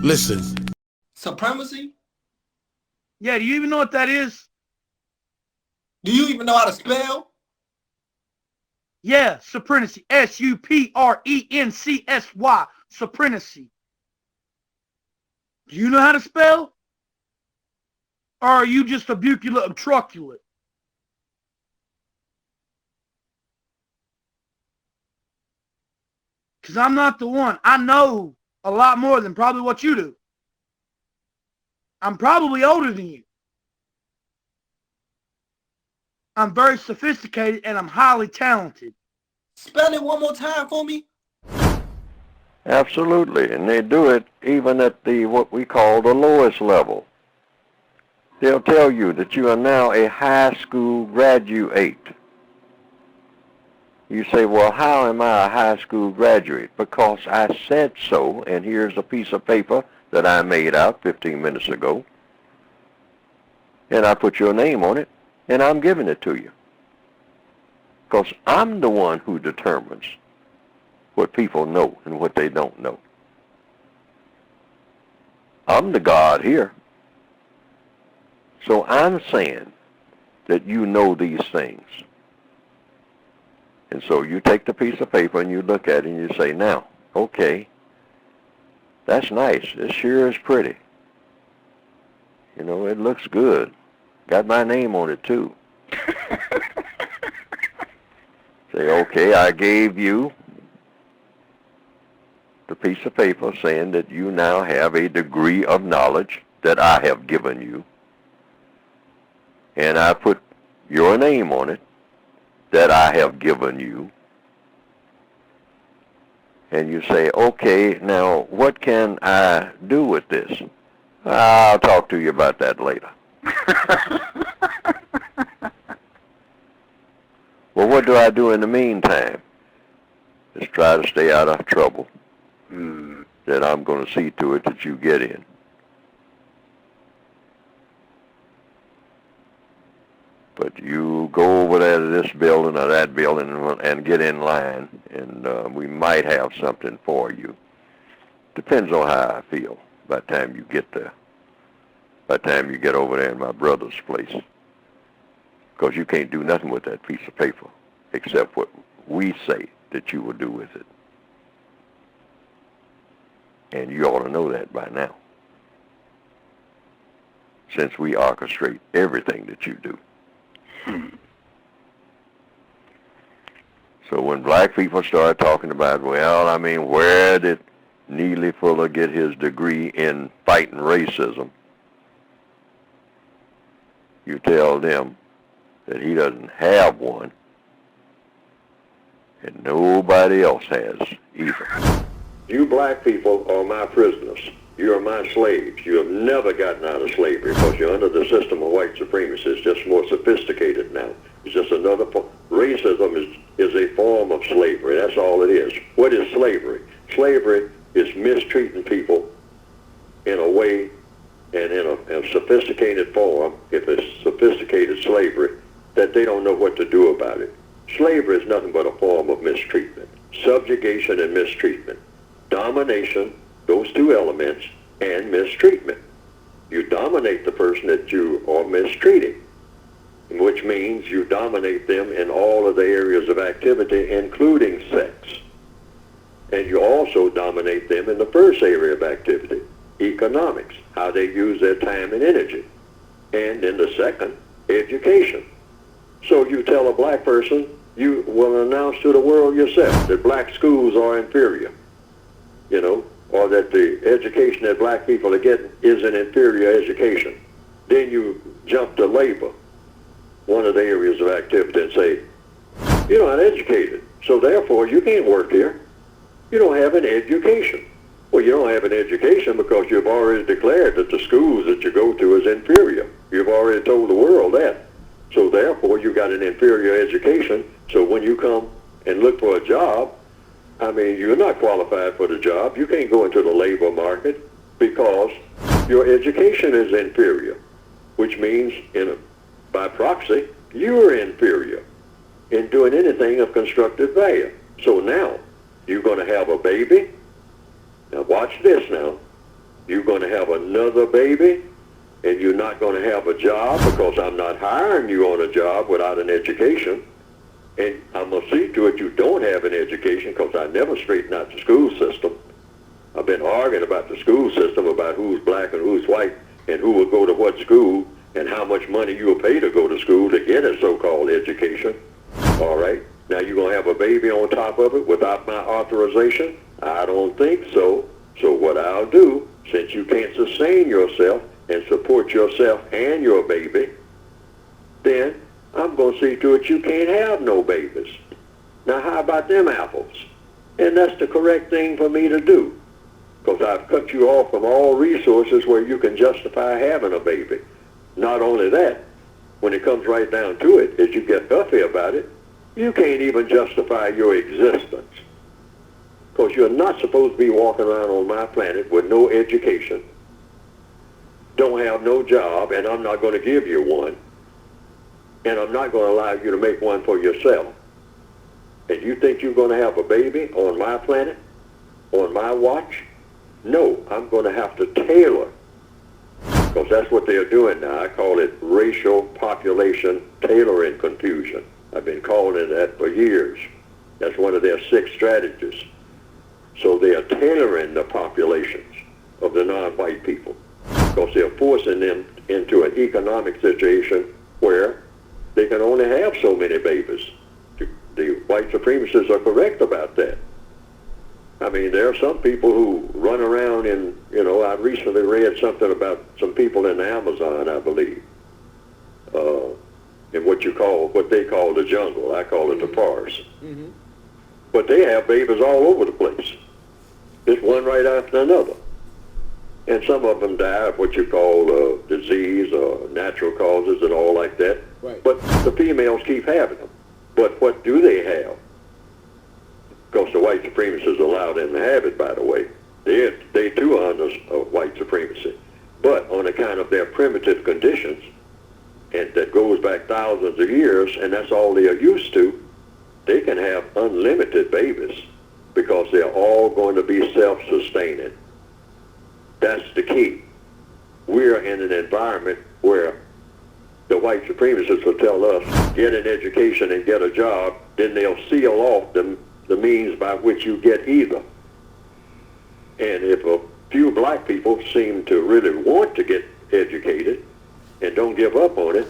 Listen. Supremacy? Yeah, do you even know what that is? Do you even know how to spell? Yeah, supremacy. S-U-P-R-E-N-C-S-Y. Supremacy. Do you know how to spell? Or are you just a bucula obtruculate? Because I'm not the one. I know a lot more than probably what you do. I'm probably older than you. I'm very sophisticated and I'm highly talented. Spell it one more time for me. Absolutely, and they do it even at the what we call the lowest level. They'll tell you that you are now a high school graduate. You say, well, how am I a high school graduate? Because I said so, and here's a piece of paper that I made out 15 minutes ago, and I put your name on it, and I'm giving it to you. Because I'm the one who determines what people know and what they don't know. I'm the God here. So I'm saying that you know these things. And so you take the piece of paper and you look at it and you say, now, okay, that's nice. It sure is pretty. You know, it looks good. Got my name on it too. Say, okay, I gave you the piece of paper saying that you now have a degree of knowledge that I have given you. And I put your name on it that I have given you. And you say, okay, now what can I do with this? I'll talk to you about that later. Well, what do I do in the meantime? Just try to stay out of trouble. Then I'm going to see to it that you get in. But you go over there to this building or that building and get in line, and we might have something for you. Depends on how I feel by the time you get there. By the time you get over there in my brother's place. Because you can't do nothing with that piece of paper except what we say that you will do with it. And you ought to know that by now, since we orchestrate everything that you do. So when black people start talking about, well, I mean, where did Neely Fuller get his degree in fighting racism? You tell them that he doesn't have one, and nobody else has either. You black people are my prisoners. You are my slaves. You have never gotten out of slavery because you're under the system of white supremacy. It's just more sophisticated now. It's just another form. Racism is a form of slavery. That's all it is. What is slavery? Slavery is mistreating people in a way and in a sophisticated form, if it's sophisticated slavery, that they don't know what to do about it. Slavery is nothing but a form of mistreatment. Subjugation and mistreatment. Domination, those two elements, and mistreatment. You dominate the person that you are mistreating, which means you dominate them in all of the areas of activity, including sex. And you also dominate them in the first area of activity, economics, how they use their time and energy. And in the second, education. So you tell a black person, you will announce to the world yourself that black schools are inferior, you know, or that the education that black people are getting is an inferior education. Then you jump to labor, one of the areas of activity, and say, you're not educated, so therefore you can't work here. You don't have an education. Well, you don't have an education because you've already declared that the schools that you go to is inferior. You've already told the world that. So therefore you got an inferior education, so when you come and look for a job, I mean, you're not qualified for the job. You can't go into the labor market because your education is inferior, which means, by proxy, you're inferior in doing anything of constructive value. So now, you're going to have a baby. Now watch this now. You're going to have another baby, and you're not going to have a job because I'm not hiring you on a job without an education. And I'm going to see to it you don't have an education because I never straighten out the school system. I've been arguing about the school system, about who's black and who's white and who will go to what school and how much money you'll pay to go to school to get a so-called education. All right? Now you're going to have a baby on top of it without my authorization? I don't think so. So what I'll do, since you can't sustain yourself and support yourself and your baby, then I'm going to see to it you can't have no babies. Now how about them apples? And that's the correct thing for me to do, because I've cut you off from all resources where you can justify having a baby. Not only that, when it comes right down to it, as you get huffy about it, you can't even justify your existence. Because you're not supposed to be walking around on my planet with no education, don't have no job, and I'm not going to give you one, and I'm not going to allow you to make one for yourself. And you think you're going to have a baby on my planet, on my watch? No, I'm going to have to tailor, because that's what they're doing now. I call it racial population tailoring confusion. I've been calling it that for years. That's one of their 6 strategies. So they are tailoring the populations of the non-white people, because they're forcing them into an economic situation where they can only have so many babies. The white supremacists are correct about that. I mean, there are some people who run around in, I recently read something about some people in the Amazon, I believe, in what they call the jungle. I call it the forest. Mm-hmm. But they have babies all over the place. Just one right after another. And some of them die of what you call disease or natural causes and all like that. Right. But the females keep having them. But what do they have? Because the white supremacists allow them to have it, by the way. They too are under white supremacy. But on account of their primitive conditions, and that goes back thousands of years, and that's all they are used to, they can have unlimited babies because they're all going to be self-sustaining. That's the key. We're in an environment where the white supremacists will tell us, get an education and get a job, then they'll seal off the means by which you get either. And if a few black people seem to really want to get educated and don't give up on it,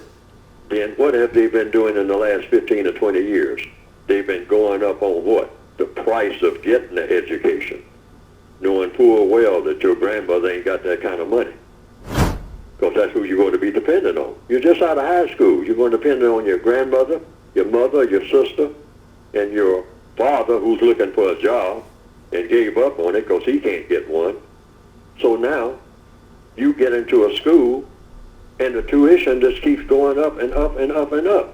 then what have they been doing in the last 15 or 20 years? They've been going up on what? The price of getting the education, knowing full well that your grandmother ain't got that kind of money. Because that's who you're going to be dependent on. You're just out of high school. You're going to depend on your grandmother, your mother, your sister, and your father who's looking for a job and gave up on it because he can't get one. So now you get into a school and the tuition just keeps going up and up and up and up.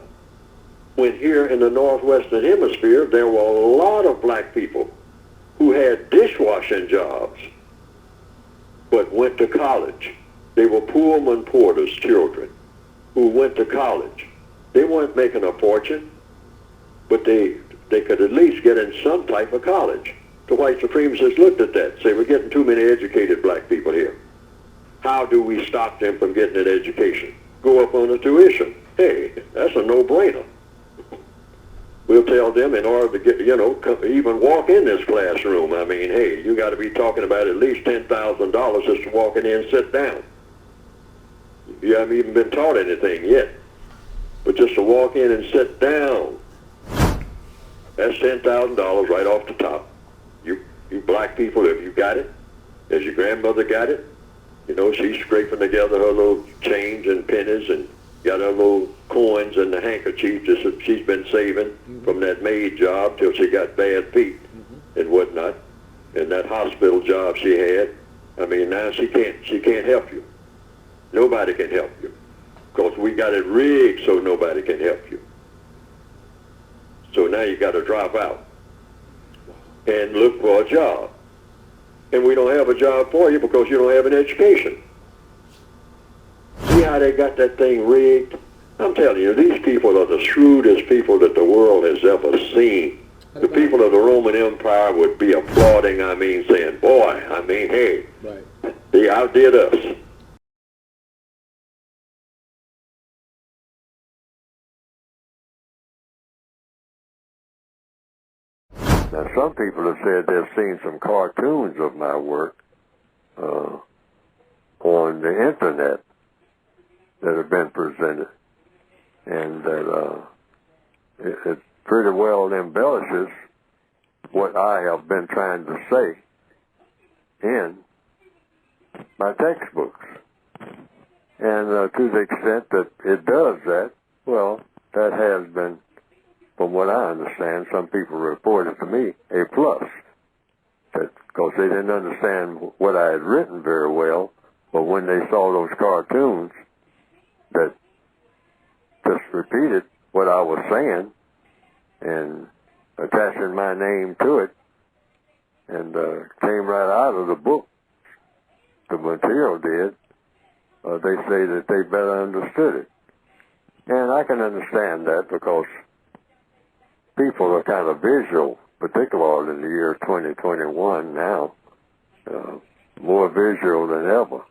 When here in the Northwestern Hemisphere, there were a lot of black people who had dishwashing jobs but went to college. They were Pullman Porter's children who went to college. They weren't making a fortune, but they could at least get in some type of college. The white supremacists looked at that, say, we're getting too many educated black people here. How do we stop them from getting an education? Go up on the tuition. Hey, that's a no-brainer. We'll tell them in order to get, even walk in this classroom, I mean, hey, you got to be talking about at least $10,000 just to walk in here and sit down. You haven't even been taught anything yet. But just to walk in and sit down, that's $10,000 right off the top. You black people, if you got it, as your grandmother got it, she's scraping together her little change and pennies and got her little coins in the handkerchief that she's been saving from that maid job till she got bad feet and whatnot, and that hospital job she had. I mean, now she can't help you. Nobody can help you because we got it rigged so nobody can help you. So now you got to drop out and look for a job. And we don't have a job for you because you don't have an education. See how they got that thing rigged? I'm telling you, these people are the shrewdest people that the world has ever seen. The people of the Roman Empire would be applauding, saying, boy, hey, right. they He outdid us. Now, some people have said they've seen some cartoons of my work on the internet that have been presented, and that it pretty well embellishes what I have been trying to say in my textbooks. And to the extent that it does that, well, that has been, from what I understand, some people reported to me, a plus. Because they didn't understand what I had written very well, but when they saw those cartoons that just repeated what I was saying and attaching my name to it, and came right out of the book, the material did, they say that they better understood it. And I can understand that because people are kind of visual, particularly in the year 2021 now, more visual than ever.